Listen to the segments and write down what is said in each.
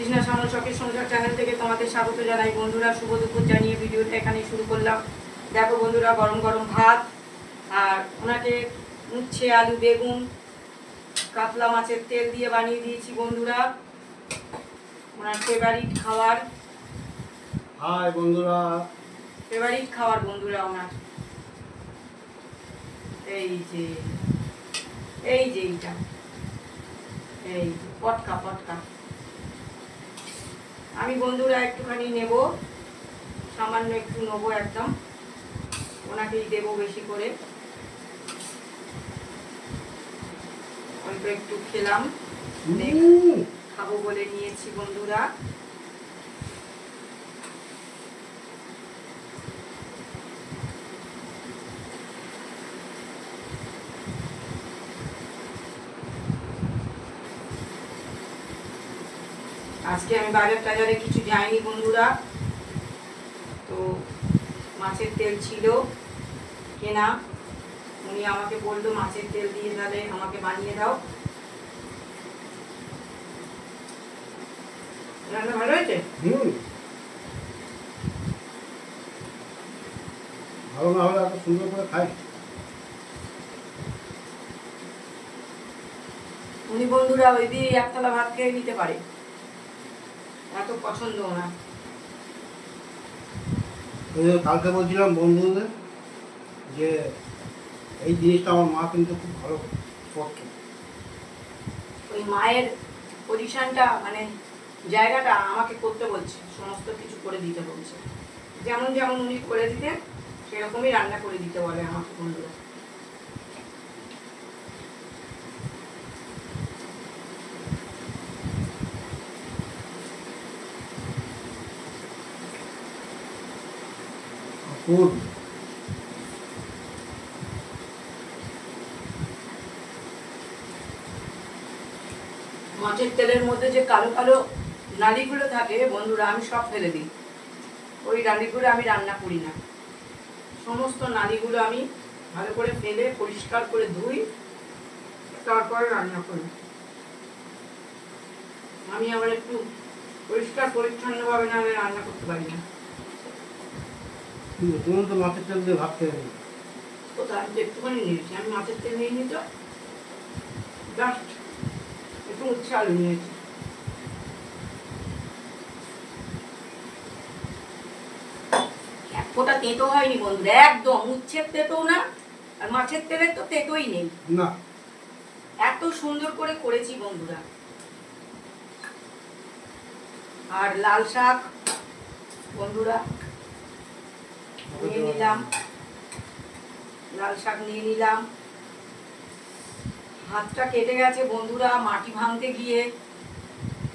কৃষ্ণা শ্যামল শখের সংসার চ্যানেল থেকে তোমাদের স্বাগত জানাই। বন্ধুরা শুভ দুপুর জানিয়ে ভিডিওটা এখানে শুরু করলাম। দেখো বন্ধুরা, গরম গরম ভাত আর ওনাকে উচ্ছে আলু বেগুন কাতলা মাছের তেল দিয়ে বানিয়ে দিয়েছি বন্ধুরা, ওনার ফেভারিট খাবার। হাই বন্ধুরা, ফেভারিট খাবার বন্ধুরা ওনার। এই যে এইটা এই পটকা পটকা আমি বন্ধুরা একটুখানি নেব, সামান্য একটু নেবো, একদম ওনাকেই দেবো বেশি করে। অল্প একটু খেলাম, খাবো বলে নিয়েছি বন্ধুরা। আজকে আমি বাজার টাজারে কিছু যাইনি বন্ধুরা, তো মাছের তেল ছিল কেনা। উনি আমাকে বললো মাছের তেল দিয়ে তাহলে আমাকে বানিয়ে দাও। রান্না ভালো হয়েছে? ভালো না হলে এত সুন্দর করে খাই। উনি বন্ধুরা ওই দিয়ে একতলা ভাত খেয়ে নিতে পারে, এত পছন্দ ওনার। কালকে বলছিলাম বন্ধুদের যে এই জিনিসটা আমার মা কিন্তু খুব ভালো করতো। ওই মায়ের পজিশনটা মানে জায়গাটা আমাকে করতে বলছে, সমস্ত কিছু করে দিতে বলছে। যেমন যেমন উনি করে দিতেন সেরকমই রান্না করে দিতে বলে আমাকে বন্ধুরা। মাছের তেলের মধ্যে যে কালো কালো নালিগুলো থাকে বন্ধুরা, আমি সব ফেলে দিই। ওই নালিগুলো আমি রান্না করি না, সমস্ত নালিগুলো আমি ভালো করে ফেলে পরিষ্কার করে ধুই, তারপরে রান্না করি। আমি আবার একটু পরিষ্কার পরিচ্ছন্নভাবে না হলে রান্না করতে পারি না। তুমি তো মাছের তেল দিয়ে ভাত খেয়ে নিই। কোথায় আমি একটুখানি নিয়েছি, আমি মাছের তেল নিয়ে নিই তো, জাস্ট একটু উচ্ছে আলু নিয়েছি। ওটা তেতো হয়নি বন্ধুরা, একদম উচ্ছের তেতো না, আর মাছের তেলের তো তেতোই নেই না। এত সুন্দর করে করেছি বন্ধুরা। আর লাল শাক বন্ধুরা নিয়ে নিলাম, লাল শাক নিয়ে নিলাম। হাতটা কেটে গেছে বন্ধুরা মাটি ভাঙতে গিয়ে,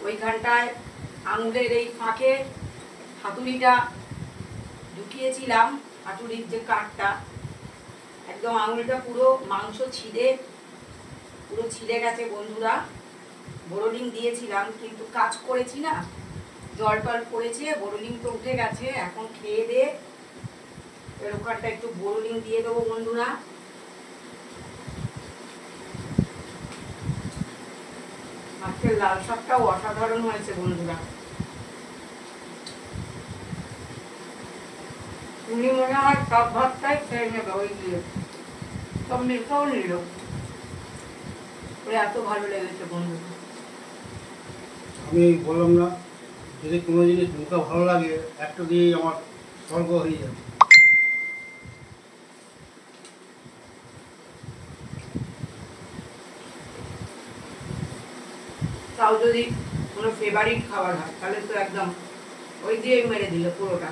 ওইখানটায় আঙুলের এই ফাঁকে হাতুড়িটা ঢুকিয়েছিলাম, হাতুড়ির যে কাঠটা একদম আঙুলটা পুরো মাংস পুরো ছিঁড়ে গেছে বন্ধুরা। বোরোলিং দিয়েছিলাম কিন্তু কাজ করেছি না, জল টল পড়েছে, বোরোলিং তো উঠে গেছে। এখন খেয়ে দে এর ওখানটা একটু বোরোলিং দিয়ে দেবো বন্ধুরা। আজকের লাল শাকটাও অসাধারণ হয়েছে বন্ধুরা। উনি মনে হয় সব ভাতটাই খেয়ে নেবে, ওই দিয়ে সব মেখেও নিল, এত ভালো লেগেছে বন্ধুরা। আমি বললাম না, যদি কোনো জিনিস মুখে ভালো লাগে একটা দিয়েই আমার স্বর্গ হয়ে যাবে। তাও যদি কোনো ফেভারিট খাবার হয় তাহলে তো একদম ওই দিয়েই মেরে দিল পুরোটা।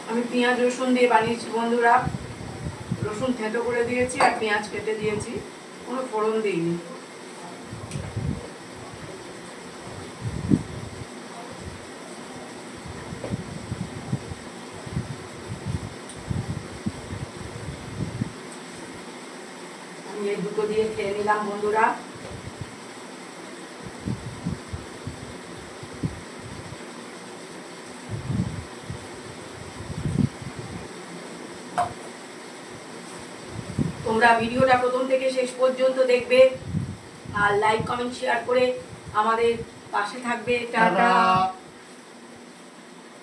আমি পেঁয়াজ রসুন দিয়ে বানিয়েছি বন্ধুরা, রসুন থেঁতো করে দিয়েছি আর পেঁয়াজ কেটে দিয়েছি, কোনো ফোড়ন দিইনি। আমি এই দুটো দিয়ে খেয়ে নিলাম বন্ধুরা। তোমরা ভিডিওটা প্রথম থেকে শেষ পর্যন্ত দেখবে আর লাইক কমেন্ট শেয়ার করে আমাদের পাশে থাকবে। টাটা।